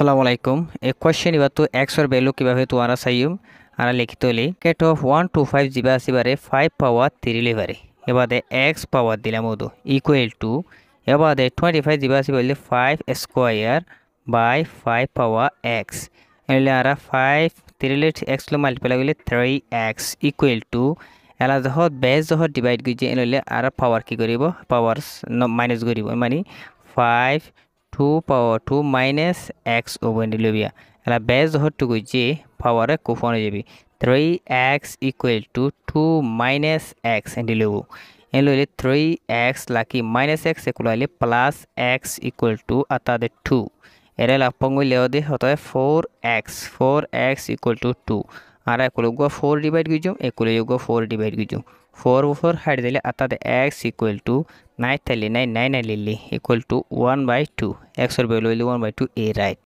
আসসালামু আলাইকুম। A question ಇವತ್ತು x ರ ভ্যালু কিভাবে তোমরা চাইম আর লিখিত হলি কেট অফ 1 2 5 ଯିବା ଆସିବାରେ 5 পাওয়ার 3 লিভারে এবারে x পাওয়ার দিলাম ওদো ইকুয়াল টু এবারে 25 ଯିବା ଆସିବା হইলে 5 স্কয়ার বাই 5 পাওয়ার x এলে আর 5 3 লে x লো মাল্টিপ্লাই হইলে 3x ইকুয়াল টু এলা যহত বেস যহত ডিভাইড গইছে এলে আর পাওয়ার কি করিব পাওয়ার মাইনাস করিব মানে 5 2 power 2 minus x over dilubia ala base hot to guje power ko phone jabi 3x equal to 2 minus x and dilubu elole 3x lucky minus x equal plus x equal to ata de 2 era la pongo leo de hoto 4x equal to 2 ara equal go 4 divide gujum equal go 4 divide gujum 4 4 hide dile ata de x equal to 9 tali 9 9 lili equal to 1 by 2 x or value 1 by 2 a right